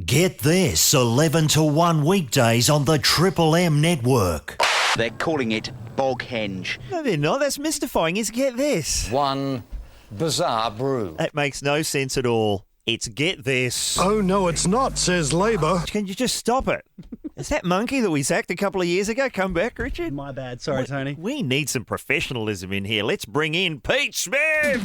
Get this, 11 to 1 weekdays on the Triple M network. They're calling it Boghenge. No, they're not. That's mystifying. Is get this. One bizarre brew. That makes no sense at all. It's get this. Oh, no, it's not, says Labor. Can you just stop it? Is that monkey that we sacked a couple of years ago come back, Richard? My bad. Sorry, Tony. We need some professionalism in here. Let's bring in Pete Smith.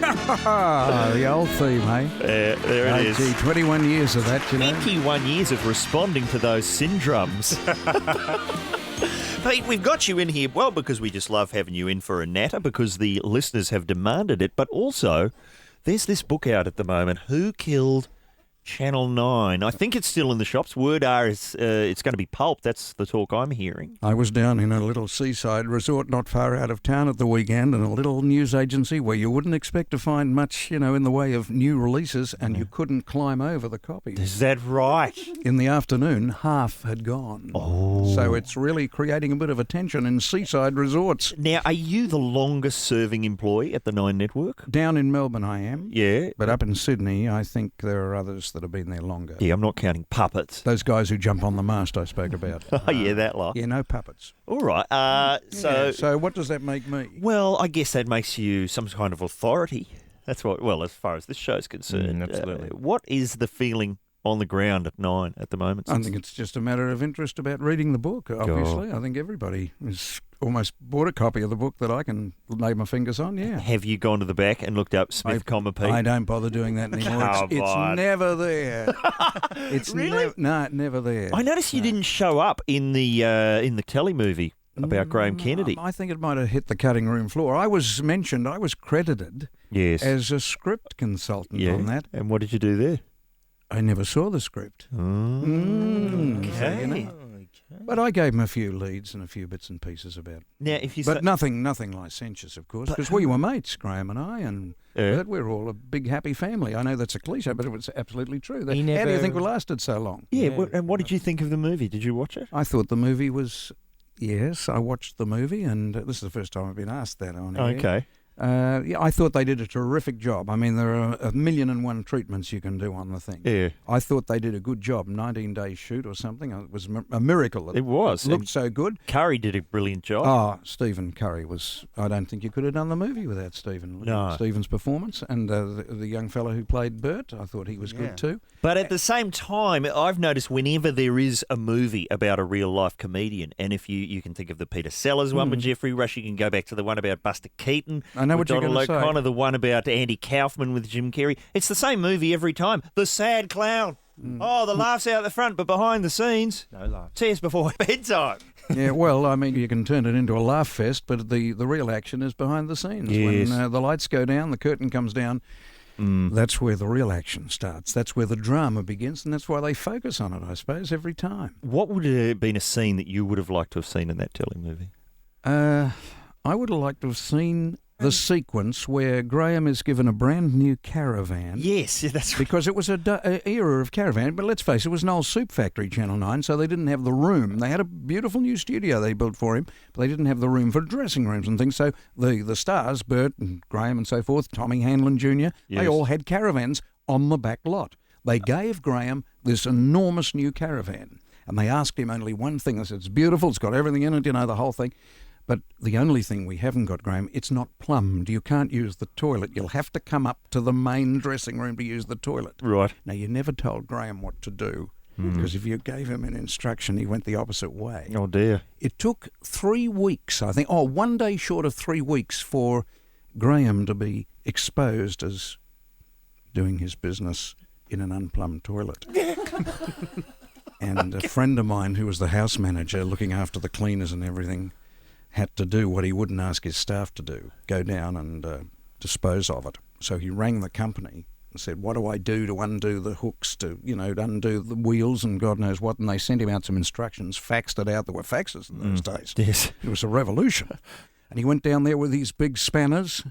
The old theme, eh? There it is. Gee, 21 years of that, you know. 21 years of responding to those syndromes. Pete, we've got you in here, well, because we just love having you in for a natter, because the listeners have demanded it, but also there's this book out at the moment, Who Killed Channel 9? I think it's still in the shops. Word is it's going to be pulp. That's the talk I'm hearing. I was down in a little seaside resort not far out of town at the weekend, in a little news agency where you wouldn't expect to find much, you know, in the way of new releases, and you couldn't climb over the copies. Is that right? In the afternoon, half had gone. Oh. So it's really creating a bit of a tension in seaside resorts. Now, are you the longest serving employee at the Nine Network? Down in Melbourne I am. Yeah. But up in Sydney, I think there are others that have been there longer. Yeah, I'm not counting puppets. Those guys who jump on the mast I spoke about. Oh, yeah, that lot. Yeah, no puppets. All right. So what does that make me? Well, I guess that makes you some kind of authority. That's what, well, as far as this show's concerned. absolutely. What is the feeling on the ground at Nine at the moment? I think it's just a matter of interest about reading the book, obviously. I think everybody has almost bought a copy of the book that I can lay my fingers on, yeah. Have you gone to the back and looked up Smith, Pete? I don't bother doing that anymore. It's never there. It's Really? never there. I noticed you didn't show up in the telly movie about Graham Kennedy. I think it might have hit the cutting room floor. I was credited Yes. as a script consultant on that. And what did you do there? I never saw the script. So, you know. But I gave him a few leads and a few bits and pieces about it. Now, if you But nothing licentious, of course, because we were mates, Graham and I, and we're all a big happy family. I know that's a cliche, but it was absolutely true. How do you think we lasted so long? And what did you think of the movie? Did you watch it? I thought the movie was... Yes, I watched the movie, and this is the first time I've been asked that on air. Okay. I thought they did a terrific job. I mean, there are 1,000,001 treatments you can do on the thing. Yeah. I thought they did a good job. 19-day shoot or something. It was a miracle. That It was. It looked so good. Curry did a brilliant job. Oh, Stephen Curry was... I don't think you could have done the movie without Stephen. No. Stephen's performance. And the young fellow who played Bert, I thought he was good too. But at the same time, I've noticed whenever there is a movie about a real-life comedian, and if you can think of the Peter Sellers one with Jeffrey Rush, you can go back to the one about Buster Keaton. I know with what you're Donald going to say. O'Connor, the one about Andy Kaufman with Jim Carrey. It's the same movie every time. The sad clown. Oh, the laughs out the front, but behind the scenes, No laugh. tears before bedtime. Yeah, well, I mean, you can turn it into a laugh fest, but the real action is behind the scenes. Yes. When the lights go down, the curtain comes down, that's where the real action starts. That's where the drama begins, and that's why they focus on it, I suppose, every time. What would have been a scene that you would have liked to have seen in that telly movie? I would have liked to have seen the sequence where Graham is given a brand new caravan. Yes, that's right. Because it was a era of caravan, but let's face it, it was an old soup factory, Channel 9, so they didn't have the room. They had a beautiful new studio they built for him, but they didn't have the room for dressing rooms and things. So the stars, Bert and Graham and so forth, Tommy Hanlon Jr., they all had caravans on the back lot. They gave Graham this enormous new caravan, and they asked him only one thing. They said, it's beautiful, it's got everything in it, you know, the whole thing. But the only thing we haven't got, Graham, it's not plumbed. You can't use the toilet. You'll have to come up to the main dressing room to use the toilet. Right. Now, you never told Graham what to do, because if you gave him an instruction, he went the opposite way. Oh, dear. It took 3 weeks, I think, 1 day short of 3 weeks for Graham to be exposed as doing his business in an unplumbed toilet. And a friend of mine who was the house manager looking after the cleaners and everything had to do what he wouldn't ask his staff to do, go down and dispose of it. So he rang the company and said, what do I do to undo the hooks, to undo the wheels and God knows what? And they sent him out some instructions, faxed it out. There were faxes in those days. Yes. It was a revolution. And he went down there with his big spanners,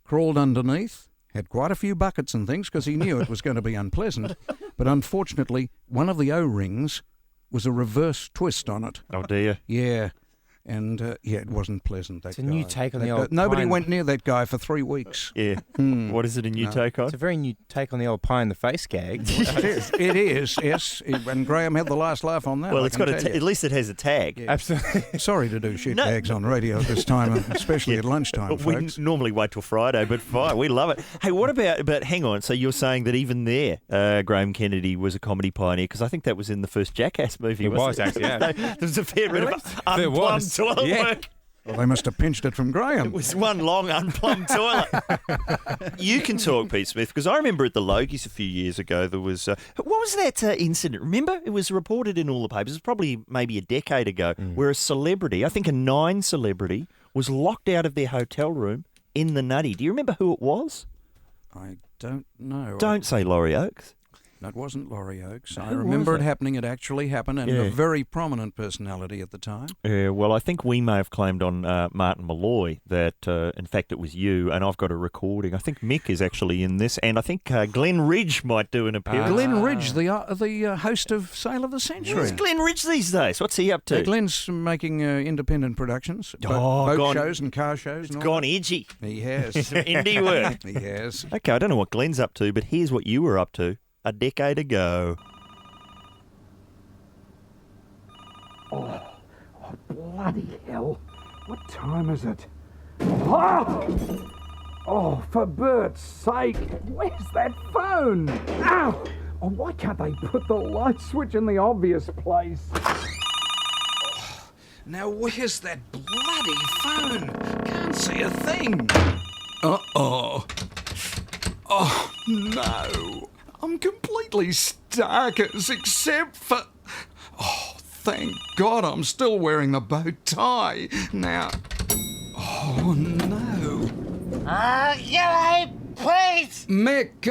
crawled underneath, had quite a few buckets and things because he knew it was going to be unpleasant. But unfortunately, one of the O-rings was a reverse twist on it. Oh, dear. Yeah. And, it wasn't pleasant, that It's a guy. new take on That the guy- old Nobody pine. went near that guy for 3 weeks. Yeah. What is it a new take on? It's a very new take on the old pie in the face gag. It is, yes. And Graham had the last laugh on that. Well, I it's can got tell you. at least it has a tag. Absolutely. Sorry to do shit No. gags on radio at this time, especially at lunchtime, We folks. normally wait till Friday, but fine, we love it. Hey, what about? But hang on. So you're saying that even there, Graham Kennedy was a comedy pioneer because I think that was in the first Jackass movie. It was, wasn't actually, yeah. There was a fair bit of There unplumbed was, toilet yeah. work. Well, they must have pinched it from Graham. It was one long unplumbed toilet. You can talk, Pete Smith, because I remember at the Logies a few years ago there was what was that incident? Remember, it was reported in all the papers. It was probably maybe a decade ago, where a celebrity, I think a Nine celebrity, was locked out of their hotel room in the Nutty. Do you remember who it was? I don't know. Don't say Laurie Oakes. That wasn't Laurie Oakes. I Who remember was it it? happening. It actually happened, and Yeah. a very prominent personality at the time. Well, I think we may have claimed on Martin Malloy that, in fact, it was you, and I've got a recording. I think Mick is actually in this, and I think Glenn Ridge might do an appearance. Glenn Ridge, the host of Sale of the Century. Where's Glenn Ridge these days? What's he up to? Glenn's making independent productions, Oh, boat gone- shows and car shows. It's and all gone that. edgy. He has. Some indie work. He has. Okay, I don't know what Glenn's up to, but here's what you were up to a decade ago. Bloody hell. What time is it? Oh! Oh, for Bert's sake. Where's that phone? Ow! Oh, why can't they put the light switch in the obvious place? Now, where's that bloody phone? Can't see a thing. Uh-oh. Oh, no. I'm completely starkers except for... Oh, thank God I'm still wearing the bow tie. Now... Oh, no. G'day, Pete! Mick,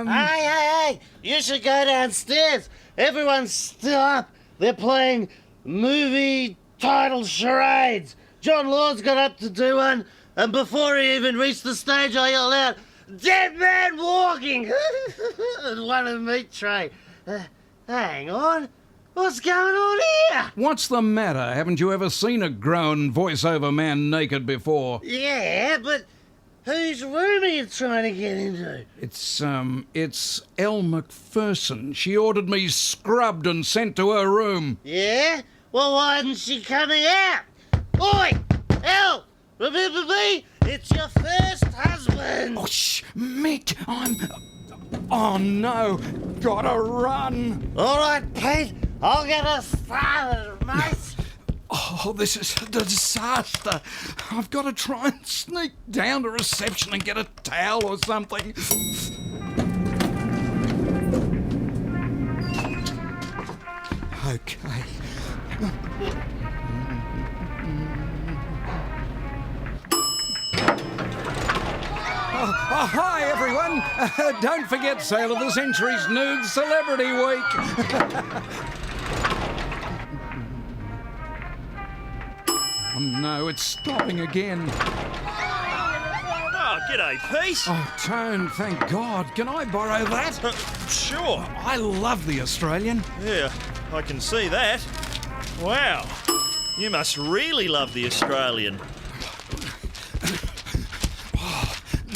Hey, you should go downstairs. Everyone's still up. They're playing movie title charades. John Lord's got up to do one, and before he even reached the stage, I yelled out, "Dead man walking!" and won a meat tray. Hang on. What's going on here? What's the matter? Haven't you ever seen a grown voiceover man naked before? Yeah, but whose room are you trying to get into? It's Elle Macpherson. She ordered me scrubbed and sent to her room. Yeah? Well, why isn't she coming out? Oi! Elle! Remember me? It's your first husband! Oh, shh! Mick, Oh, no! Gotta run! All right, Pete. I'll get us started, mate. Oh, this is a disaster. I've got to try and sneak down to reception and get a towel or something. Okay. Oh, hi, everyone. Don't forget Sale of the Century's Nude Celebrity Week. Oh, no, it's stopping again. Oh, g'day, Pete. Oh, Tone, thank God. Can I borrow that? Sure. I love the Australian. Yeah, I can see that. Wow. You must really love the Australian.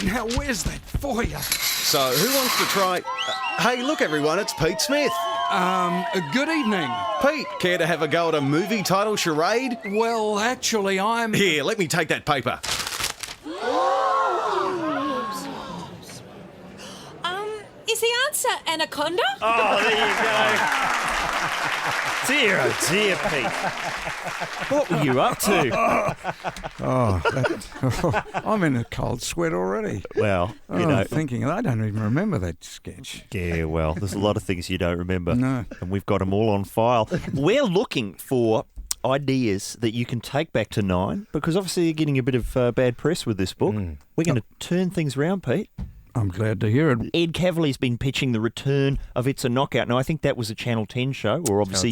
Now, where's that for you? So, who wants to try... hey, look, everyone, it's Pete Smith. Good evening. Pete, care to have a go at a movie title charade? Well, actually, I'm... Here, let me take that paper. Is the answer anaconda? Oh, there you go. Dear, oh dear, Pete. What were you up to? I'm in a cold sweat already. Well, you Oh, know... thinking, I don't even remember that sketch. Yeah, well, there's a lot of things you don't remember. No. And we've got them all on file. We're looking for ideas that you can take back to Nine, because obviously you're getting a bit of bad press with this book. We're going to turn things round, Pete. I'm glad to hear it. Ed Cavalier's been pitching the return of It's a Knockout. Now, I think that was a Channel 10 show, or obviously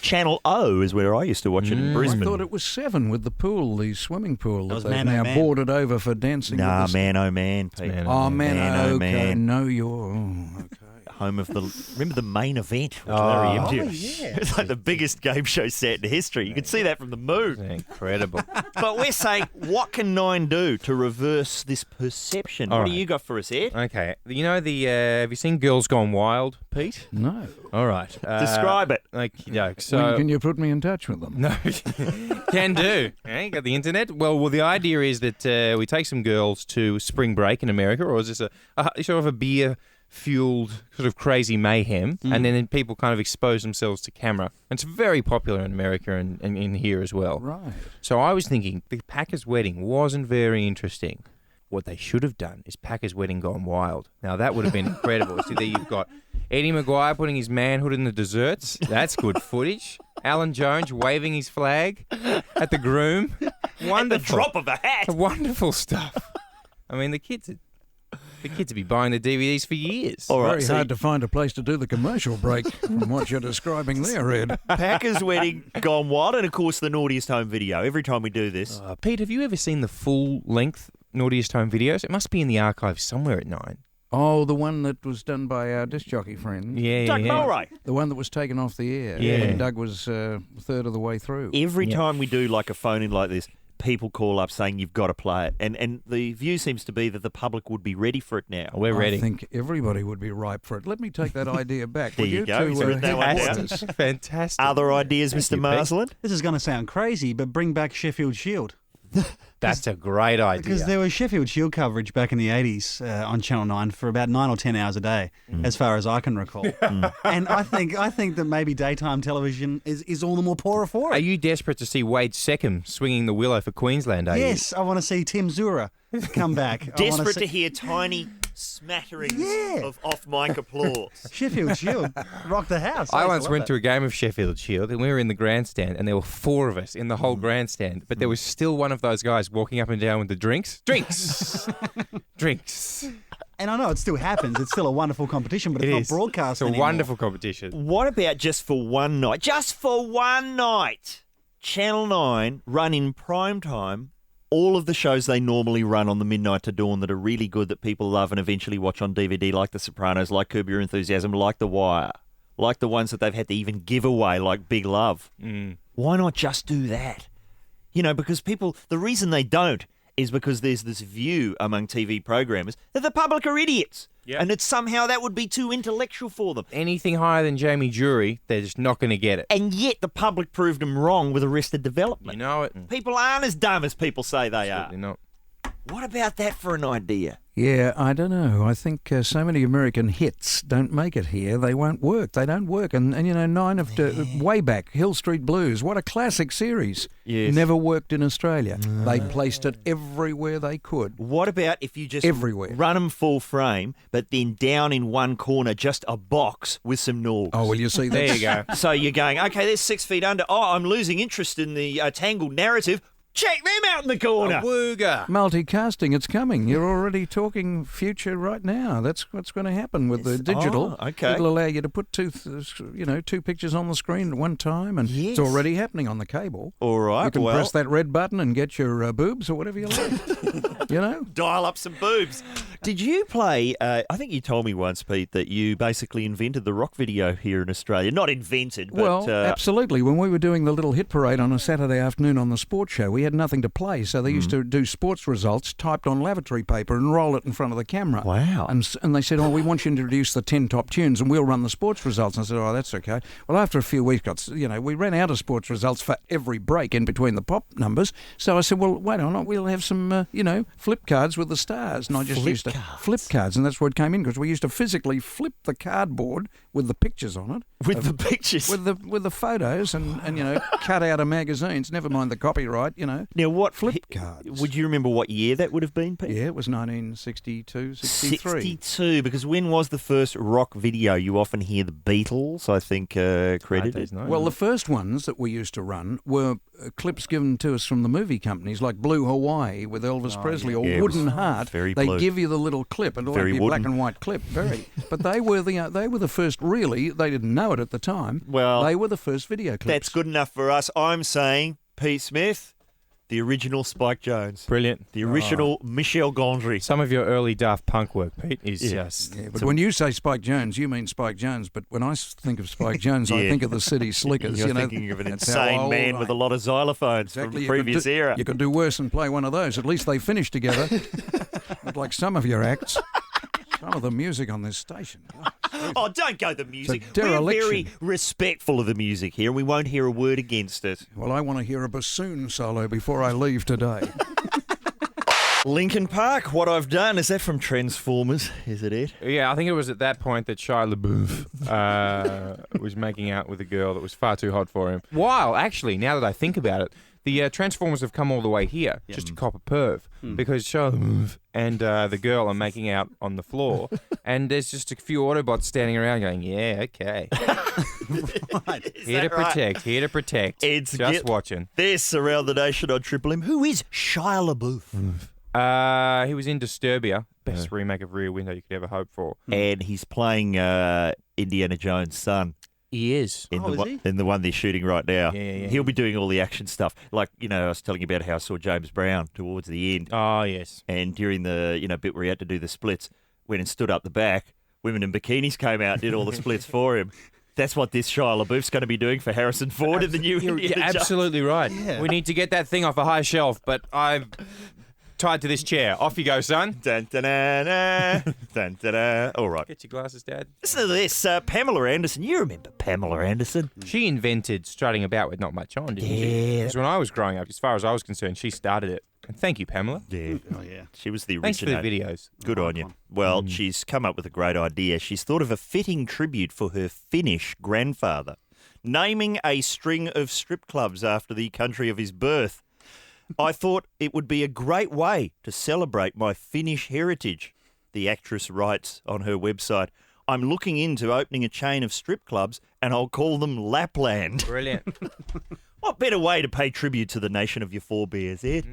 Channel O is where I used to watch it in I Brisbane. thought it was 7 with the pool, the swimming pool that was they've Man, Oh now Man. boarded over for dancing. Nah, with the... Man, oh man, Pete. Oh, man, Man, oh okay. man. No, you're... okay. home of remember the main event? Which Larry emptied. yeah. It's like the biggest game show set in history. You can see that from the moon. Incredible. But we're saying, what can Nine do to reverse this perception? All What do right. you got for us, Ed? Okay. You know have you seen Girls Gone Wild, Pete? No. All right. Describe it. Okay, so When can you put me in touch with them? No, can do. Okay, got the internet. Well, the idea is that we take some girls to spring break in America, or is this a sort of a beer-fueled sort of crazy mayhem, and then people kind of expose themselves to camera. And it's very popular in America and in here as well. Right. So I was thinking the Packers' wedding wasn't very interesting. What they should have done is Packers' wedding gone wild. Now, that would have been incredible. See, there you've got Eddie Maguire putting his manhood in the desserts. That's good footage. Alan Jones waving his flag at the groom. Wonderful. At the drop of a hat. Wonderful stuff. I mean, the kids would be buying the DVDs for years. All right, Very hard to find a place to do the commercial break from what you're describing there, Ed. Packers' wedding gone wild, and of course the Naughtiest Home video. Every time we do this, Pete, have you ever seen the full-length Naughtiest Home videos? It must be in the archives somewhere at 9. Oh, the one that was done by our disc jockey friend. Yeah, Doug Mulray. The one that was taken off the air Yeah. when Doug was a third of the way through. Every time we do like a phone-in like this, people call up saying you've got to play it. And the view seems to be that the public would be ready for it now. We're ready. I think everybody would be ripe for it. Let me take that idea back. There Would you go. to, He's written that one down. Fantastic. Other ideas, Mr. you, Pete. Marsland? This is going to sound crazy, but bring back Sheffield Shield. That's a great idea. Because there was Sheffield Shield coverage back in the 80s on Channel 9 for about 9 or 10 hours a day, as far as I can recall. And I think that maybe daytime television is all the more poorer for Are it. you desperate to see Wade Seckham swinging the willow for Queensland, are you? Yes, I want to see Tim Zura come back. I wanna Desperate see- to hear tiny smatterings Yeah. of off-mic applause. Sheffield Shield rock the house. I used once love went that. to a game of Sheffield Shield, and we were in the grandstand, and there were 4 of us in the whole grandstand, but there was still one of those guys walking up and down with the drinks. Drinks! Drinks. And I know it still happens. It's still a wonderful competition, but It it's is. not broadcast It's a anymore. wonderful competition. What about just for one night? Just for one night, Channel 9 run in prime time all of the shows they normally run on the midnight to dawn that are really good, that people love and eventually watch on DVD, like The Sopranos, like Curb Your Enthusiasm, like The Wire, like the ones that they've had to even give away, like Big Love. Why not just do that? You know, because people, the reason they don't is because there's this view among TV programmers that the public are idiots. Yep. And that somehow that would be too intellectual for them. Anything higher than Jamie Jury, they're just not going to get it. And yet the public proved them wrong with Arrested Development. You know it. People aren't as dumb as people say they are. Absolutely not. What about that for an idea? Yeah, I don't know. I think so many American hits don't make it here. They won't work. They don't work. And you know, 9 of way back, Hill Street Blues, what a classic series. Yes. Never worked in Australia. They placed it everywhere they could. What about if you just Everywhere. run them full frame, but then down in one corner, just a box with some Norgs? Oh, well, you see that? There you go. So you're going, okay, there's 6 feet under. Oh, I'm losing interest in the tangled narrative. Check them out in the corner. Wooga. Multicasting, it's coming. You're already talking future right now. That's what's going to happen with the digital. Oh, okay. It'll allow you to put two pictures on the screen at one time, and Yes. it's already happening on the cable. All right, You can well, press that red button and get your boobs or whatever you like. You know? dial up some boobs. Did you play, I think you told me once, Pete, that you basically invented the rock video here in Australia. Not invented, but... Well, absolutely. When we were doing the little hit parade on a Saturday afternoon on the sports show, we had nothing to play, so they used to do sports results typed on lavatory paper and roll it in front of the camera. Wow. And they said, oh, we want you to introduce the 10 top tunes and we'll run the sports results. And I said, oh, that's okay. Well, after a few weeks, we ran out of sports results for every break in between the pop numbers. So I said, well, wait on, we'll have some, flip cards with the stars. And I just used to flip cards, and that's where it came in, because we used to physically flip the cardboard with the pictures on it. With the pictures? With the photos and cut out of magazines, never mind the copyright, Now, what flip cards. Would you remember what year that would have been, Pete? Yeah, it was 1962, 63. 62, because when was the first rock video? You often hear the Beatles, I think, credited. Well, the first ones that we used to run were clips given to us from the movie companies, like Blue Hawaii with Elvis Presley, or Yeah, it Wooden was Heart. very They blue. give you the little clip, and it'll Very be a wooden. black and white clip, very. But they were the first. Really, they didn't know it at the time. Well, they were the first video clips. That's good enough for us. I'm saying, Pete Smith, The original Spike Jones. Brilliant. The original Michel Gondry. Some of your early Daft Punk work, Pete, is just... Yeah, but when you say Spike Jones, you mean Spike Jones. But when I think of Spike Jones, I think of the City Slickers. You're you know, thinking of an that's how insane old man I with a am. lot of xylophones from the previous era. You could do worse than play one of those. At least they finished together. Not like some of your acts. Some of the music on this station. Oh, don't go the music. It's a We're dereliction. very respectful of the music here. We won't hear a word against it. Well, I want to hear a bassoon solo before I leave today. Linkin Park, What I've Done. Is that from Transformers? Is it? Yeah, I think it was at that point that Shia LaBeouf was making out with a girl that was far too hot for him. While, actually, now that I think about it, the Transformers have come all the way here just to cop a perv because Shia LaBeouf and the girl are making out on the floor and there's just a few Autobots standing around going, yeah, okay. Here to protect. It's just watching. This around the nation on Triple M. Who is Shia LaBeouf? He was in Disturbia, best remake of Rear Window you could ever hope for. And he's playing Indiana Jones' son. He is. In the one they're shooting right now. Yeah. He'll be doing all the action stuff. Like, I was telling you about how I saw James Brown towards the end. Oh, yes. And during the, bit where he had to do the splits, went and stood up the back, women in bikinis came out and did all the splits for him. That's what this Shia LaBeouf's going to be doing for Harrison Ford in the new Indiana You're Jones. absolutely right. Yeah. We need to get that thing off a high shelf, but I've tied to this chair. Off you go, son. Dun, dun, dun, dun, dun, dun, dun. All right. Get your glasses, Dad. Listen to this. Pamela Anderson. You remember Pamela Anderson? She invented strutting about with not much on, didn't she? Yeah. Because when I was growing up, as far as I was concerned, she started it. And thank you, Pamela. Yeah. Oh, yeah. She was the Thanks for the originator. videos. Good on you. Well, she's come up with a great idea. She's thought of a fitting tribute for her Finnish grandfather, naming a string of strip clubs after the country of his birth. I thought it would be a great way to celebrate my Finnish heritage. The actress writes on her website, I'm looking into opening a chain of strip clubs and I'll call them Lapland. Brilliant. What better way to pay tribute to the nation of your forebears, Ed?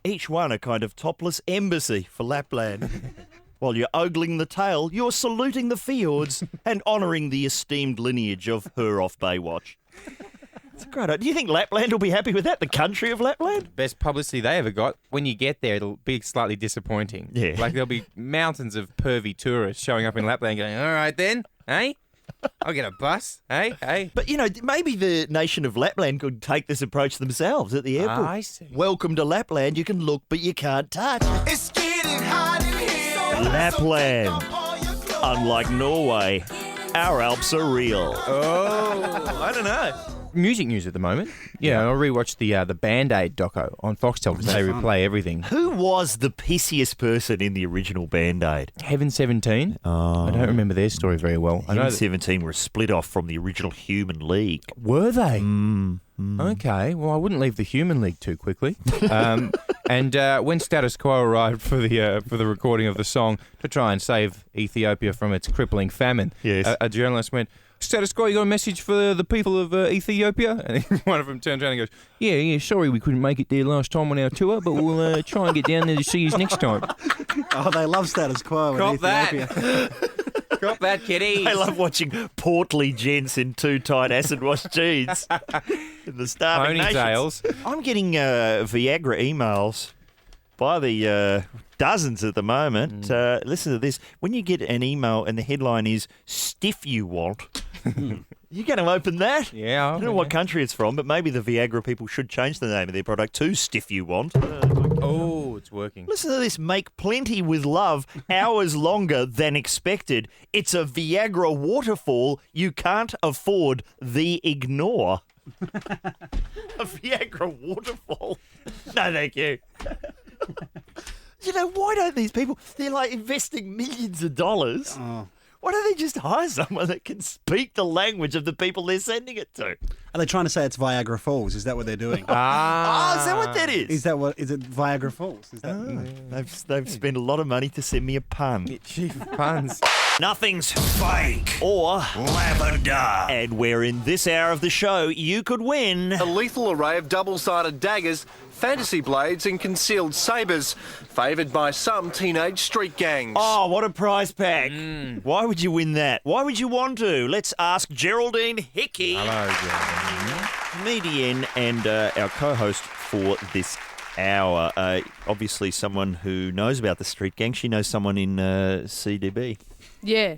Each one a kind of topless embassy for Lapland. While you're ogling the tail, you're saluting the fjords and honouring the esteemed lineage of her off Baywatch. It's a great idea. Do you think Lapland will be happy with that? The country of Lapland? Best publicity they ever got. When you get there, it'll be slightly disappointing. Yeah. Like there'll be mountains of pervy tourists showing up in Lapland going, all right then, hey? I'll get a bus, hey? But, maybe the nation of Lapland could take this approach themselves at the airport. I see. Welcome to Lapland. You can look, but you can't touch. It's getting hot in here. Lapland. Unlike Norway, our Alps are real. Oh, I don't know. Music news at the moment. Yeah, I rewatched the Band-Aid doco on Foxtel because they replay everything. Who was the pissiest person in the original Band-Aid? Heaven 17. I don't remember their story very well. I know Heaven 17 were split off from the original Human League. Were they? Okay, well, I wouldn't leave the Human League too quickly. And when Status Quo arrived for the recording of the song to try and save Ethiopia from its crippling famine, Yes. a journalist went, Status Quo, you got a message for the people of Ethiopia? And one of them turns around and goes, yeah, sorry we couldn't make it there last time on our tour, but we'll try and get down there to see you next time. Oh, they love status quo in Ethiopia. Cop that, kiddies. I love watching portly gents in too tight acid wash jeans in the starving Ponytails. nations. I'm getting Viagra emails by the dozens at the moment. Listen to this. When you get an email and the headline is "Stiff You Want," you're going to open that? Yeah. I don't know what country it's from, but maybe the Viagra people should change the name of their product to "Stiff You Want." Oh, it's working. Listen to this. Make plenty with love hours longer than expected. It's a Viagra waterfall you can't afford. The ignore. A Viagra waterfall? No, thank you. Why don't these people, they're like investing millions of dollars. Why don't they just hire someone that can speak the language of the people they're sending it to? Are they trying to say it's Viagra Falls? Is that what they're doing? Oh, is that what that is? Is it Viagra Falls? Is that? They've spent a lot of money to send me a pun. Chief puns. Nothing's fake Or lavender. and where in this hour of the show you could win. A lethal array of double-sided daggers, fantasy blades and concealed sabres, favoured by some teenage street gangs. Oh, what a prize pack. Why would you win that? Why would you want to? Let's ask Geraldine Hickey. Hello, Geraldine. Comedian and our co-host for this hour. Obviously someone who knows about the street gang. She knows someone in CDB. Yeah.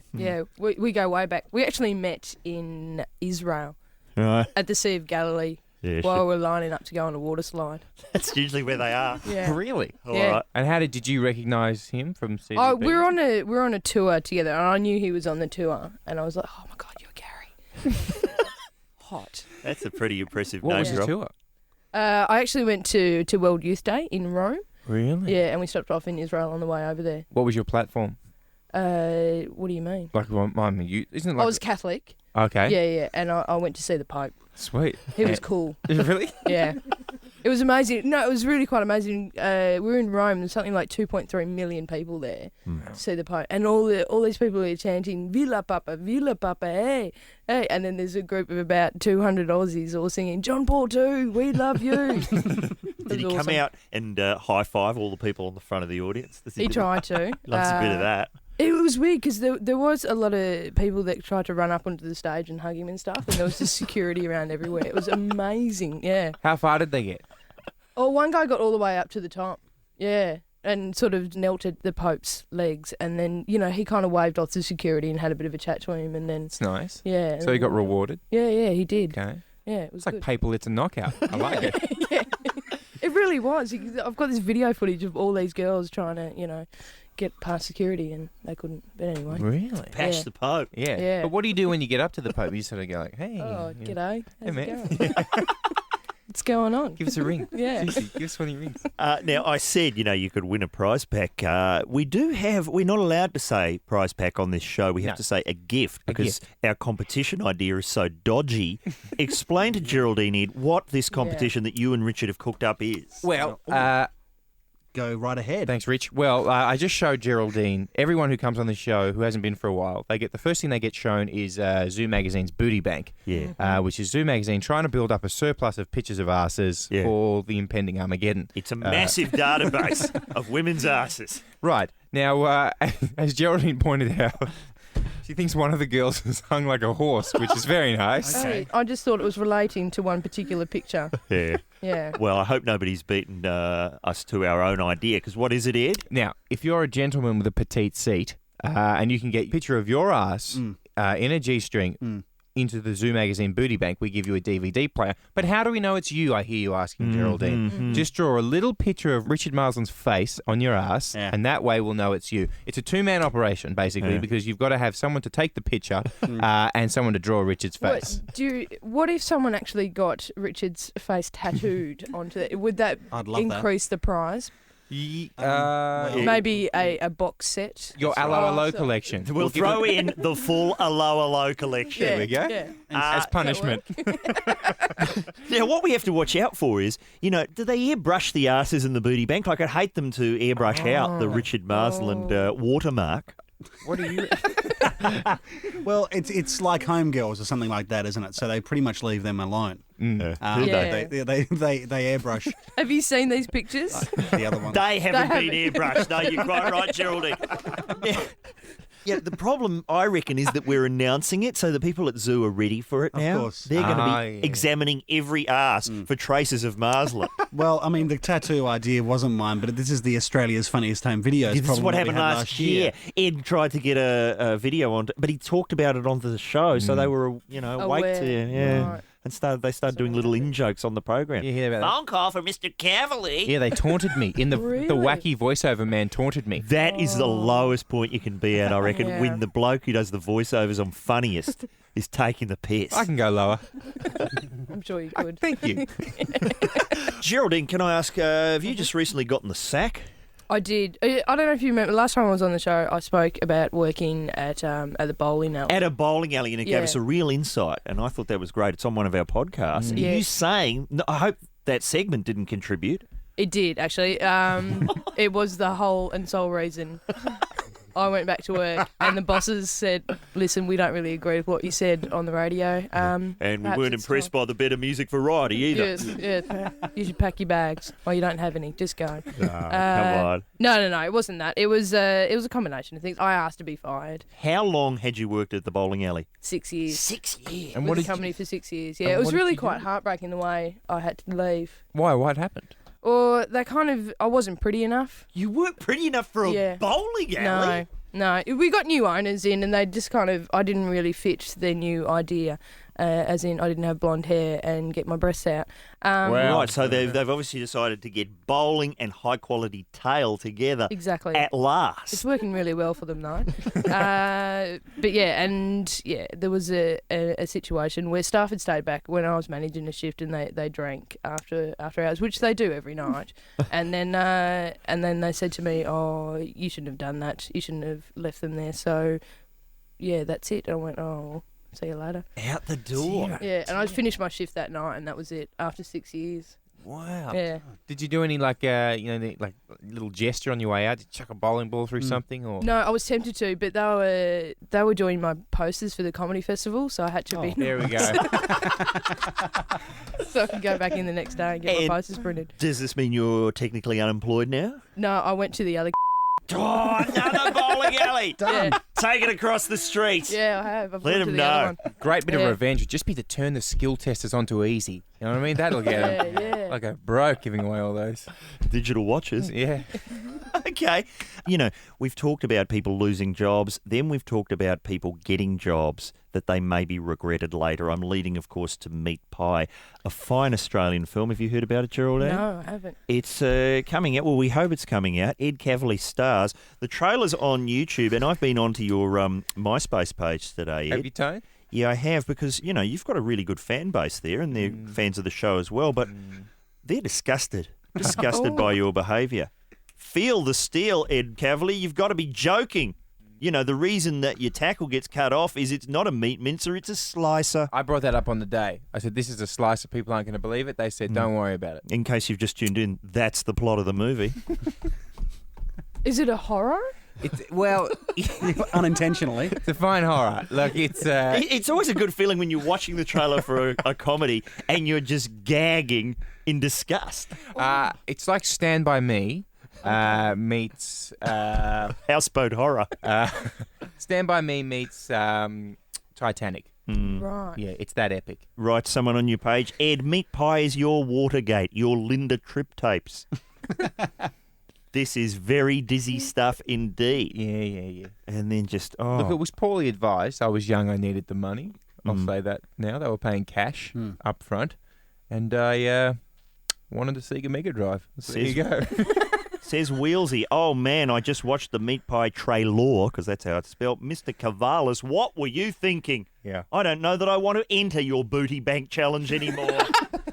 We go way back. We actually met in Israel Right. at the Sea of Galilee Yeah, while we were lining up to go on a water slide. That's usually where they are. Yeah. Really? All Yeah. right. And how did you recognise him from CDB? Oh, we were on a tour together, and I knew he was on the tour, and I was like, oh my God, you're Gary. Hot. That's a pretty impressive What name was the drop. tour? I actually went to World Youth Day in Rome. Really? Yeah, and we stopped off in Israel on the way over there. What was your platform? What do you mean? Like, isn't it like... I was Catholic. Okay. Yeah, and I went to see the Pope. Sweet. He was cool. Really? Yeah. It was amazing. No, it was really quite amazing. We were in Rome. There's something like 2.3 million people there to see the Pope. And all these people are chanting, Villa Papa, hey, hey. And then there's a group of about 200 Aussies all singing, John Paul II, we love you. Did he come out and high-five all the people on the front of the audience? He tried to. Loves a bit of that. It was weird because there was a lot of people that tried to run up onto the stage and hug him and stuff, and there was just security around everywhere. It was amazing, yeah. How far did they get? Oh, one guy got all the way up to the top, yeah, and sort of knelt at the Pope's legs, and then, he kind of waved off the security and had a bit of a chat to him, and then... It's nice. Yeah. So he got rewarded? Yeah, he did. Okay. Yeah, it was It's like good. paper it's a knockout. I like it. Yeah. It really was. I've got this video footage of all these girls trying to, get past security, and they couldn't. But anyway. Really? Pass the Pope. Yeah. Yeah. But what do you do when you get up to the Pope? You sort of go like, hey. Oh, you know, g'day. How's Hey, it man. going? What's going on? Give us a ring. Yeah. Seriously, give us one of your rings. Now, I said, you could win a prize pack. We're not allowed to say prize pack on this show. We have to say a gift because our competition idea is so dodgy. Explain to Geraldine, Ed, what this competition that you and Richard have cooked up is. Well, Go right ahead. thanks, Rich. Well, I just showed Geraldine, everyone who comes on the show who hasn't been for a while, the first thing they get shown is Zoo Magazine's Booty Bank, which is Zoo Magazine trying to build up a surplus of pictures of asses for the impending Armageddon. It's a massive database of women's asses. Right. Now, as Geraldine pointed out, she thinks one of the girls is hung like a horse, which is very nice. Okay. I just thought it was relating to one particular picture. Yeah. Yeah. Well, I hope nobody's beaten us to our own idea, because what is it, Ed? Now, if you're a gentleman with a petite seat and you can get a picture of your ass in a G-string into the Zoo Magazine Booty Bank, we give you a DVD player. But how do we know it's you, I hear you asking, Geraldine? Just draw a little picture of Richard Marsland's face on your ass, and that way we'll know it's you. It's a two-man operation, basically, because you've got to have someone to take the picture and someone to draw Richard's face. What if someone actually got Richard's face tattooed onto it? Would that I'd love increase the prize? Maybe a box set. Your Allo collection. We'll throw in the full Allo collection. There we go. Yeah. As punishment. Now, what we have to watch out for is, do they airbrush the asses in the booty bank? Like, I'd hate them to airbrush out the Richard Marsland watermark. What are you... Well, it's like Homegirls or something like that, isn't it? So they pretty much leave them alone. Do they airbrush Have you seen these pictures? the other one. They haven't been airbrushed. No, you're quite right, Geraldine. Yeah, the problem, I reckon, is that we're announcing it so the people at Zoo are ready for it now. Of course. They're going to be examining every arse for traces of Marsland. Well, I mean, the tattoo idea wasn't mine, but this is the Australia's Funniest Home Videos. This is problem what that we happened had last year. Ed tried to get a video on, but he talked about it on the show, so they were, awake to Right. And they started doing little in-jokes on the program. You hear about that? Phone call for Mr. Cavalier. Yeah, they taunted me. The wacky voiceover man taunted me. That is the lowest point you can be at, I reckon, Yeah. when the bloke who does the voiceovers on Funniest is taking the piss. I can go lower. I'm sure you could. Thank you. Geraldine, can I ask, have you just recently gotten the sack? I did. I don't know if you remember, last time I was on the show, I spoke about working at the bowling alley. At a bowling alley, and it gave us a real insight, and I thought that was great. It's on one of our podcasts. Are you saying, I hope that segment didn't contribute? It did, actually. It was the whole and sole reason I went back to work, and the bosses said, "Listen, we don't really agree with what you said on the radio." And we weren't impressed by the better music variety either. Yes, yeah. You should pack your bags. Well, you don't have any. Just go. Come on. No. It wasn't that. It was a combination of things. I asked to be fired. How long had you worked at the bowling alley? 6 years. 6 years. And With what the did company for 6 years. Yeah, and it was what did really you quite do? heartbreaking the way I had to leave. Why? What happened? Or I wasn't pretty enough. You weren't pretty enough for a bowling alley? No. We got new owners in, and they just I didn't really fit their new idea. As in, I didn't have blonde hair and get my breasts out. Right, so they've obviously decided to get bowling and high-quality tail together. Exactly. At last. It's working really well for them, though. But there was a situation where staff had stayed back when I was managing a shift, and they drank after hours, which they do every night. and then they said to me, "Oh, you shouldn't have done that. You shouldn't have left them there." So, yeah, that's it. I went, "Oh, see you later." Out the door. Yeah, and I finished my shift that night, and that was it. After 6 years. Wow. Yeah. Did you do any little gesture on your way out? Did you chuck a bowling ball through something or? No, I was tempted to, but they were doing my posters for the comedy festival, so I had to be. There we go. So I could go back in the next day and get my posters printed. Does this mean you're technically unemployed now? No, I went to the other. Oh, another bowling alley. Done. Yeah. Take it across the street. Yeah, I have. I've Let gone to him the other know. one. Great bit of Yeah. revenge would just be to turn the skill testers onto easy. You know what I mean? That'll get them. Yeah. Like a broke giving away all those. Digital watches. Yeah. Okay. We've talked about people losing jobs. Then we've talked about people getting jobs that they maybe regretted later. I'm leading, of course, to Meat Pie, a fine Australian film. Have you heard about it, Geraldine? No, I haven't. It's coming out. Well, we hope it's coming out. Ed Cavalier stars. The trailer's on YouTube, and I've been onto your MySpace page today, Ed. Have you, Tone? Yeah, I have, because, you've got a really good fan base there, and they're fans of the show as well, but they're disgusted by your behaviour. Feel the steel, Ed Cavalier. You've got to be joking. The reason that your tackle gets cut off is it's not a meat mincer, it's a slicer. I brought that up on the day. I said, this is a slicer. People aren't going to believe it. They said, don't worry about it. In case you've just tuned in, that's the plot of the movie. Is it a horror? Well, unintentionally. It's a fine horror. Look, it's... It's always a good feeling when you're watching the trailer for a comedy and you're just gagging in disgust. It's like Stand By Me meets... Houseboat horror. Stand By Me meets Titanic. Right. Yeah, it's that epic. Write someone on your page. Ed, Meat Pie is your Watergate, your Linda Tripp tapes. This is very dizzy stuff indeed. Yeah. And then just, Look, it was poorly advised. I was young. I needed the money. I'll say that now. They were paying cash up front. And I wanted to see a Mega Drive. So there you go. Says Wheelsy, oh man, I just watched the Meat Pie trailer, because that's how it's spelled. Mr. Cavalis, what were you thinking? Yeah. I don't know that I want to enter your booty bank challenge anymore.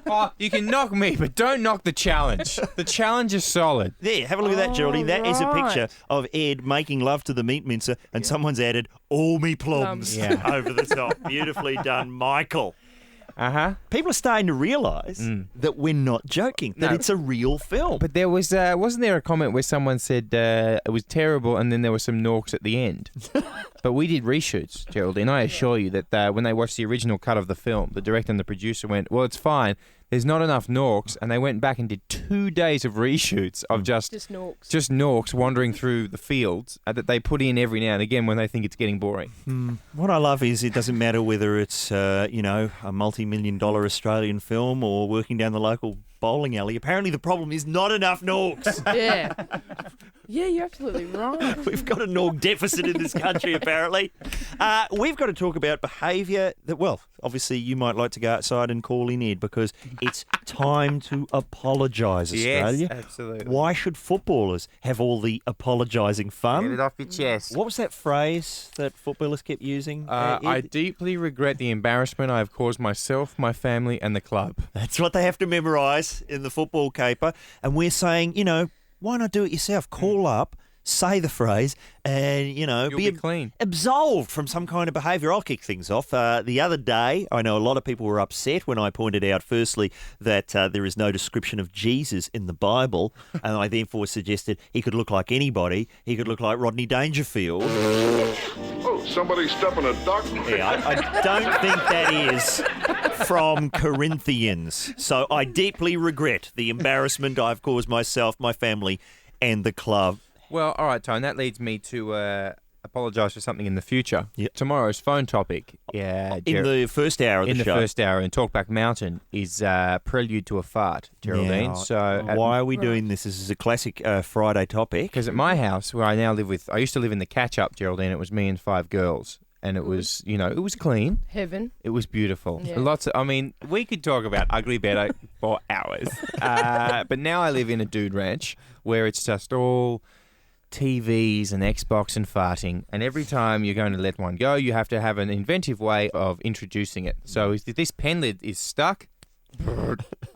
Oh, you can knock me, but don't knock the challenge. The challenge is solid. There, have a look at that, Geraldine. That is a right. picture of Ed making love to the meat mincer, and someone's added all me plums over the top. Beautifully done, Michael. Uh-huh. People are starting to realise that we're not joking, that it's a real film. But there was, wasn't there a comment where someone said it was terrible and then there were some norks at the end? But we did reshoots, Geraldine. I assure you that when they watched the original cut of the film, the director and the producer went, well, it's fine. There's not enough norks, and they went back and did 2 days of reshoots of just norks wandering through the fields that they put in every now and again when they think it's getting boring. What I love is it doesn't matter whether it's a multi-million-dollar Australian film or working down the local bowling alley. Apparently the problem is not enough norks. Yeah. Yeah, you're absolutely right. We've got a nork deficit in this country, apparently. We've got to talk about behaviour that, well, obviously you might like to go outside and call in, Ed, because it's time to apologise, Australia. Yes, absolutely. Why should footballers have all the apologising fun? Get it off your chest. What was that phrase that footballers kept using? I deeply regret the embarrassment I have caused myself, my family, and the club. That's what they have to memorise in the football caper. And we're saying, why not do it yourself? Call up, say the phrase, and, You'll be clean. absolved from some kind of behaviour. I'll kick things off. The other day, I know a lot of people were upset when I pointed out, firstly, that there is no description of Jesus in the Bible, and I therefore suggested he could look like anybody. He could look like Rodney Dangerfield. Oh, somebody stepping a duck. Yeah, I don't think that is from Corinthians. So I deeply regret the embarrassment I've caused myself, my family, and the club. Well, all right, Tone, that leads me to apologise for something in the future. Yep. Tomorrow's phone topic In the first hour of the show. In the first hour in Talkback Mountain is Prelude to a Fart, Geraldine. Now, So why are we doing this? This is a classic Friday topic. Because at my house, where I now live with, I used to live in the catch-up, Geraldine. It was me and 5 girls. And it was, it was clean. Heaven. It was beautiful. Yeah. We could talk about ugly better for hours. But now I live in a dude ranch where it's just all TVs and Xbox and farting. And every time you're going to let one go, you have to have an inventive way of introducing it. So if this pen lid is stuck,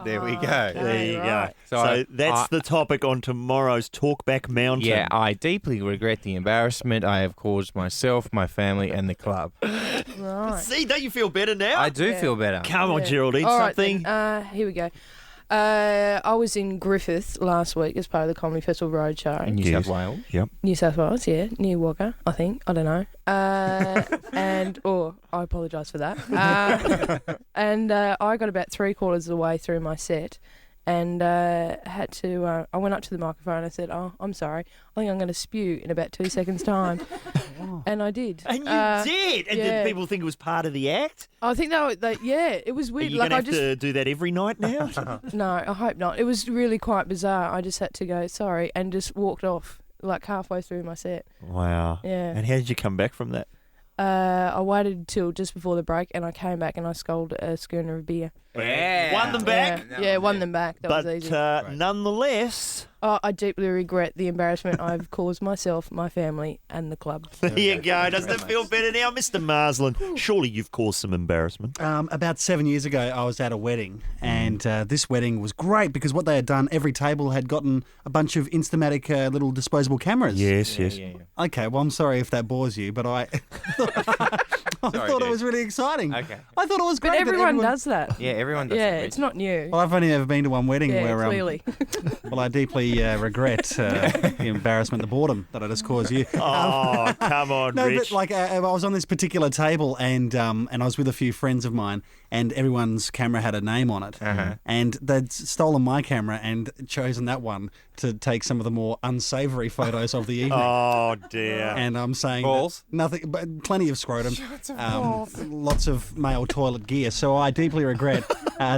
there we go. There you right. go. So that's the topic on tomorrow's Talkback Mountain. Yeah, I deeply regret the embarrassment I have caused myself, my family, and the club. Right. See, don't you feel better now? I do feel better. Come on, Geraldine, All right, something. then. Here we go. I was in Griffith last week as part of the Comedy Festival Roadshow. In New South Wales. Yep. New South Wales, yeah, near Wagga, I think. I don't know. I apologise for that. I got about 3/4 of the way through my set, and had to. I went up to the microphone and I said, "Oh, I'm sorry. I think I'm going to spew in about 2 seconds' time," and I did. And you did. And yeah. did people think it was part of the act? I think yeah, it was Are weird. you Like going to I have just to do that every night now? no, I hope not. It was really quite bizarre. I just had to go sorry and just walked off like halfway through my set. Wow. Yeah. And how did you come back from that? I waited till just before the break, and I came back and I sculled a schooner of beer. Yeah. Won them back? Yeah, won them back. That But was easy. nonetheless... I deeply regret the embarrassment I've caused myself, my family, and the club. There you go. Doesn't it feel better now, Mr. Marsland? Surely you've caused some embarrassment. About 7 years ago, I was at a wedding, and this wedding was great because what they had done, every table had gotten a bunch of Instamatic little disposable cameras. Yes. Okay, well, I'm sorry if that bores you, but I thought it was really exciting. Okay. I thought it was great. But that everyone does that. Yeah, everyone does Yeah, that. it's not new. Well, I've only ever been to one wedding Yeah, where... clearly. Well, I deeply regret the embarrassment, the boredom that I just caused you. Oh, come on, No, Rich. but like I was on this particular table and I was with a few friends of mine and everyone's camera had a name on it. And they'd stolen my camera and chosen that one to take some of the more unsavoury photos of the evening. Oh, dear. And I'm saying Balls? nothing, but plenty of scrotum, lots of male toilet gear. So I deeply regret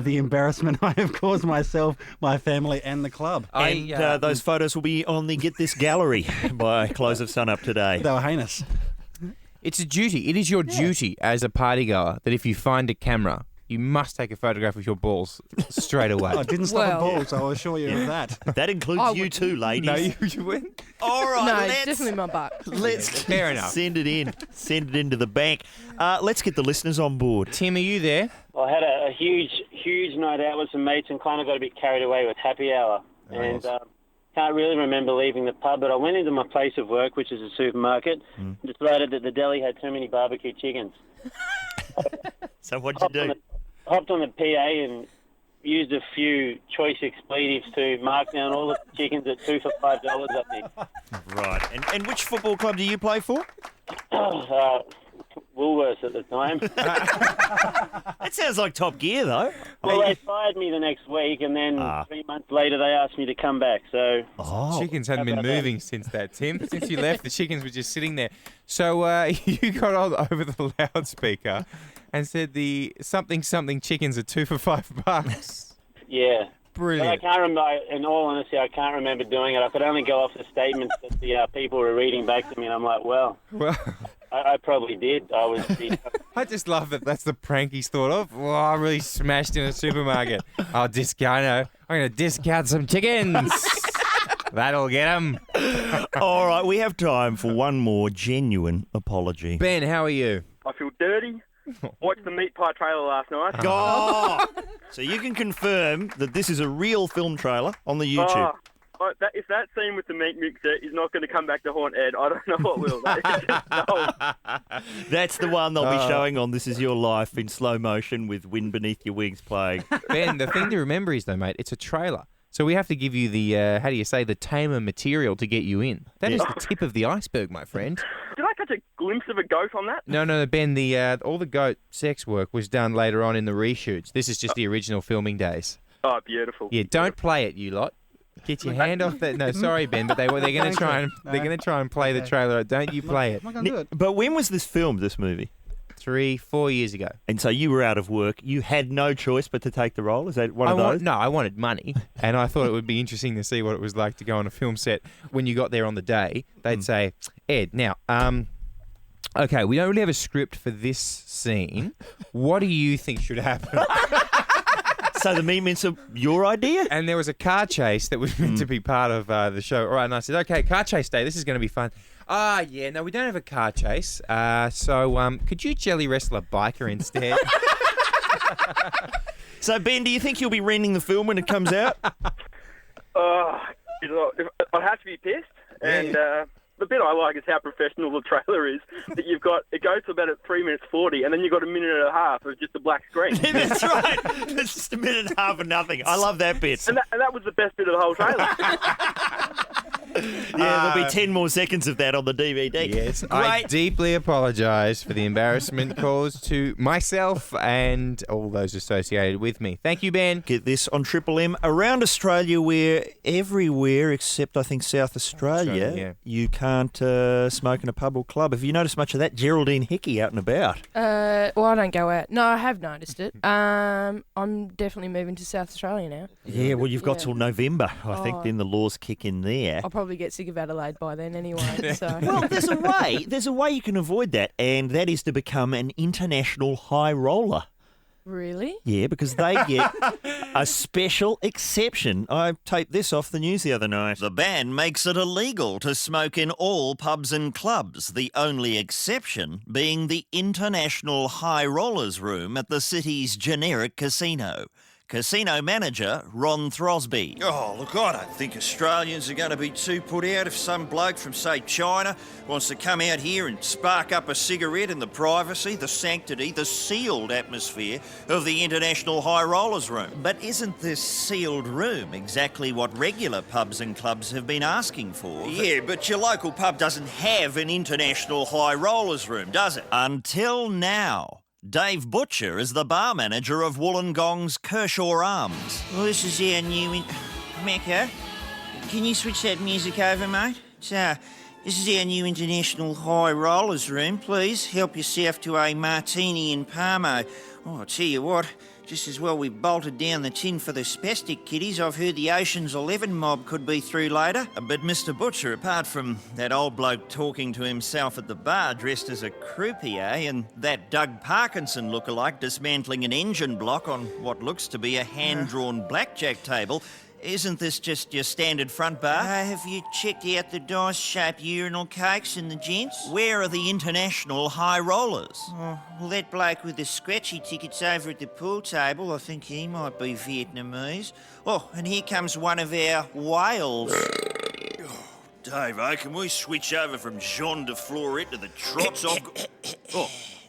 the embarrassment I have caused myself, my family, and the club. And those photos will be on the Get This gallery by close of sun up today. They were heinous. It's a duty. It is your duty as a partygoer that if you find a camera, you must take a photograph of your balls straight away. I didn't stop at balls, I'll assure you of that. That includes you too, ladies. No, you wouldn't. All right, No, let's, definitely my butt. let's Fair enough. send it in. Send it into the bank. Let's get the listeners on board. Tim, are you there? I had a huge night out with some mates and kind of got a bit carried away with happy hour. And can't really remember leaving the pub, but I went into my place of work, which is a supermarket, and decided that the deli had too many barbecue chickens. So what'd you do? Hopped on the PA and used a few choice expletives to mark down all the chickens at 2 for $5, I think. Right. And which football club do you play for? Woolworths at the time. That sounds like Top Gear, though. Well, they fired me the next week, and then 3 months later they asked me to come back. So Chickens hadn't been moving since that, Tim. Since you left, the chickens were just sitting there. So you got on over the loudspeaker and said the something chickens are 2 for $5. Yeah. Brilliant. But I can't remember, in all honesty, I can't remember doing it. I could only go off the statements that the people were reading back to me, and I'm like, well, I probably did. I just love that that's the prank he's thought of. Oh, I really smashed in a supermarket. I'm going to discount some chickens. That'll get them. All right, we have time for one more genuine apology. Ben, how are you? I feel dirty. Watched the Meat Pie trailer last night. Oh! So you can confirm that this is a real film trailer on the YouTube. If that scene with the meat mixer is not going to come back to haunt Ed, I don't know what will. That's the one they'll be showing on This Is Your Life in slow motion with Wind Beneath Your Wings playing. Ben, the thing to remember is, though, mate, it's a trailer. So we have to give you the, the tamer material to get you in. That is the tip of the iceberg, my friend. Did I catch a glimpse of a goat on that? No, Ben, all the goat sex work was done later on in the reshoots. This is just the original filming days. Oh, beautiful. Yeah, don't play it, you lot. Get your hand off that. No, sorry, Ben, but they're going to try and play the trailer. Don't you play it? I'm not going to do it. But when was this filmed, this movie? 3-4 years ago. And so you were out of work. You had no choice but to take the role? Is that one of those? No, I wanted money. And I thought it would be interesting to see what it was like to go on a film set. When you got there on the day, they'd say, Ed, now, okay, we don't really have a script for this scene. What do you think should happen? So the meat mincer, your idea? And there was a car chase that was meant to be part of the show. All right, and I said, okay, car chase day. This is going to be fun. Yeah, no, we don't have a car chase. So could you jelly wrestle a biker instead? So, Ben, do you think you'll be renting the film when it comes out? I'd have to be pissed. And the bit I like is how professional the trailer is. That it goes to about 3 minutes 40, and then you've got a minute and a half of just a black screen. Yeah, that's right. It's just a minute and a half of nothing. I love that bit. And that was the best bit of the whole trailer. Yeah, there'll be 10 more seconds of that on the DVD. Yes, Great. I deeply apologise for the embarrassment caused to myself and all those associated with me. Thank you, Ben. Get this on Triple M. Around Australia, where everywhere except, I think, South Australia, you can't smoke in a pub or club. Have you noticed much of that? Geraldine Hickey out and about. Well, I don't go out. No, I have noticed it. I'm definitely moving to South Australia now. Yeah, well, you've got till November, I think, then the laws kick in there. I'll probably get sick of Adelaide by then anyway. So. Well, there's a way you can avoid that, and that is to become an international high roller. Really? Yeah, because they get a special exception. I taped this off the news the other night. The ban makes it illegal to smoke in all pubs and clubs, the only exception being the International High Rollers Room at the city's generic casino. Casino manager Ron Throsby. Oh, look, I don't think Australians are going to be too put out if some bloke from, say, China wants to come out here and spark up a cigarette in the privacy, the sanctity, the sealed atmosphere of the International High Rollers Room. But isn't this sealed room exactly what regular pubs and clubs have been asking for? Yeah, but your local pub doesn't have an International High Rollers Room, does it? Until now. Dave Butcher is the bar manager of Wollongong's Kershaw Arms. Well, this is our new... Mecca, can you switch that music over, mate? So, this is our new International High Rollers Room. Please help yourself to a martini and Parmo. Oh, I'll tell you what, just as well we've bolted down the tin for the spastic kiddies. I've heard the Ocean's 11 mob could be through later. But Mr. Butcher, apart from that old bloke talking to himself at the bar dressed as a croupier and that Doug Parkinson lookalike dismantling an engine block on what looks to be a hand-drawn blackjack table, isn't this just your standard front bar? Have you checked out the dice-shaped urinal cakes in the gents? Where are the International High Rollers? Oh, well, that bloke with the scratchy tickets over at the pool table, I think he might be Vietnamese. Oh, and here comes one of our whales. Dave, can we switch over from Jean de Florette to the trots?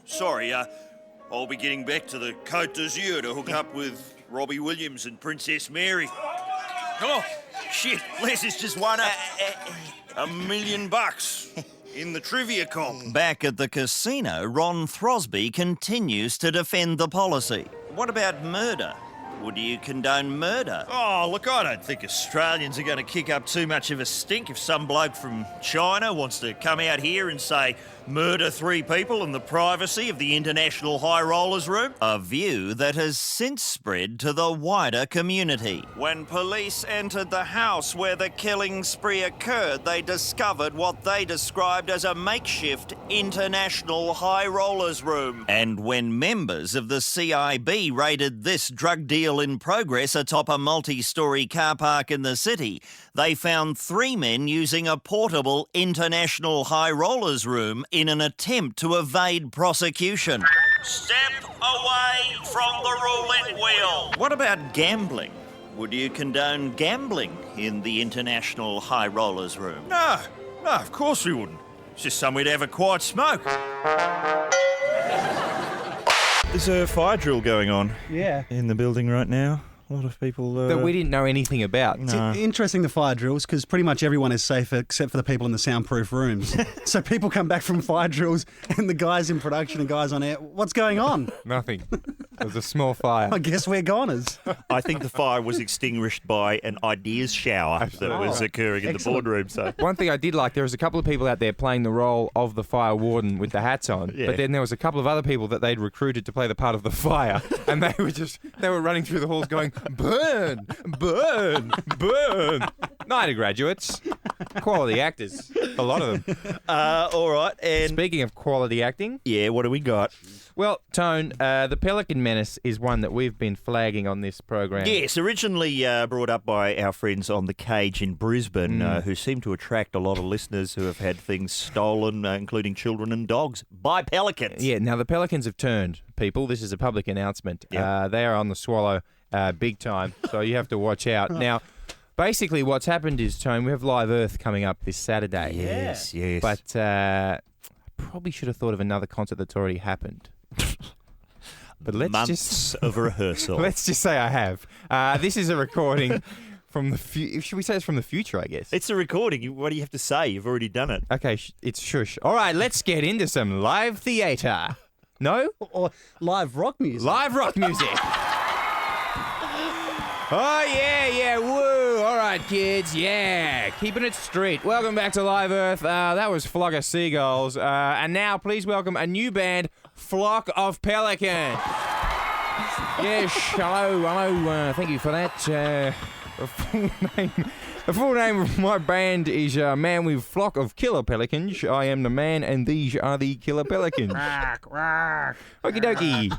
Sorry, I'll be getting back to the Côte d'Azur to hook up with Robbie Williams and Princess Mary. Oh, shit, Les has just won $1 million in the trivia comp. Back at the casino, Ron Throsby continues to defend the policy. What about murder? Would you condone murder? Oh, look, I don't think Australians are going to kick up too much of a stink if some bloke from China wants to come out here and say, murder 3 people in the privacy of the International High Rollers Room. A view that has since spread to the wider community. When police entered the house where the killing spree occurred, they discovered what they described as a makeshift International High Rollers Room. And when members of the CIB raided this drug deal in progress atop a multi-storey car park in the city, they found 3 men using a portable International High Rollers Room in an attempt to evade prosecution. Step away from the roulette wheel. What about gambling? Would you condone gambling in the International High Rollers room? No, of course we wouldn't. It's just somewhere to have a quiet smoke. There's a fire drill going on in the building right now. A lot of people... that we didn't know anything about. No. Interesting, the fire drills, because pretty much everyone is safe except for the people in the soundproof rooms. So people come back from fire drills and the guys in production and guys on air, what's going on? Nothing. It was a small fire. I guess we're goners. I think the fire was extinguished by an ideas shower that was occurring in the boardroom. So one thing I did like, there was a couple of people out there playing the role of the fire warden with the hats on, but then there was a couple of other people that they'd recruited to play the part of the fire, and they were running through the halls going, burn, burn, burn. Night graduates. Quality actors. A lot of them. All right. And speaking of quality acting. Yeah, what do we got? Well, Tone, the Pelican Menace is one that we've been flagging on this program. Yes, originally brought up by our friends on The Cage in Brisbane, who seem to attract a lot of listeners who have had things stolen, including children and dogs, by pelicans. Yeah, now the Pelicans have turned, people. This is a public announcement. Yep. They are on the swallow big time, so you have to watch out. Now, basically what's happened is, Tone, we have Live Earth coming up this Saturday. Yes, yes. But I probably should have thought of another concert that's already happened. But Months of rehearsal. Let's just say I have. This is a recording from the future. Should we say it's from the future, I guess? It's a recording. What do you have to say? You've already done it. Okay, it's shush. All right, let's get into some live theatre. No? Or live rock music. Live rock music. Oh, yeah, woo. All right, kids, yeah. Keeping it street. Welcome back to Live Earth. That was Flock of Seagulls. And now, please welcome a new band, Flock of Pelicans. Yes, hello. Thank you for that. The full name of my band is Man with Flock of Killer Pelicans. I am the man, and these are the Killer Pelicans. Okie dokie.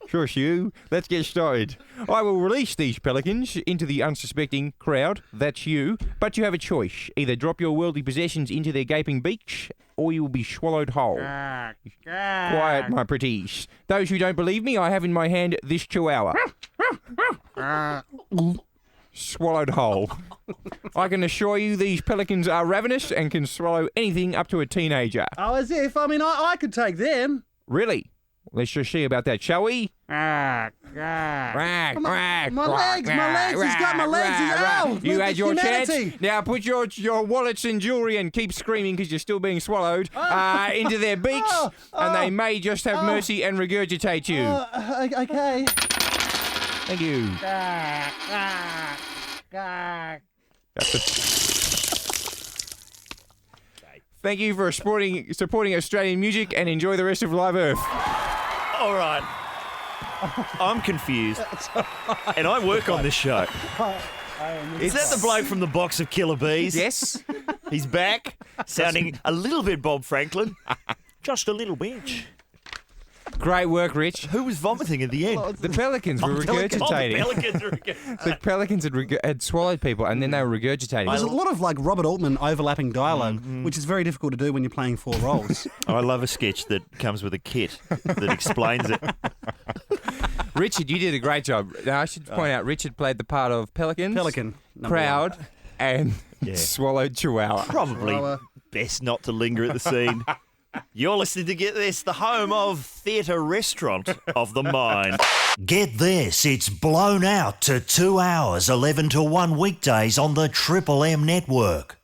Shush you. Let's get started. I will release these pelicans into the unsuspecting crowd. That's you. But you have a choice. Either drop your worldly possessions into their gaping beaks, or you will be swallowed whole. Quiet, my pretties. Those who don't believe me, I have in my hand this chihuahua. Swallowed whole. I can assure you these pelicans are ravenous and can swallow anything up to a teenager. Oh, as if. I mean, I could take them. Really? Let's just see about that, shall we? My legs. He's got my legs. Ow. You had your humanity. chance. Now put your wallets and jewellery and keep screaming because you're still being swallowed into their beaks, and they may just have mercy and regurgitate you. Okay. Thank you. Thank you for supporting Australian music, and enjoy the rest of Live Earth. All right. I'm confused. And I work on this show. Is that the bloke from the box of killer bees? Yes. He's back, sounding a little bit Bob Franklin. Just a little bit. Great work, Rich. Who was vomiting at the end? The pelicans were regurgitating. The pelicans had swallowed people, and then they were regurgitating. There's a lot of like Robert Altman overlapping dialogue, which is very difficult to do when you're playing four roles. I love a sketch that comes with a kit that explains it. Richard, you did a great job. Now, I should point out, Richard played the part of Pelican, Crowd, and Swallowed Chihuahua. Probably best not to linger at the scene. You're listening to Get This, the home of Theatre Restaurant of the Mind. Get This, it's blown out to 2 hours, 11 to 1 weekdays on the Triple M network.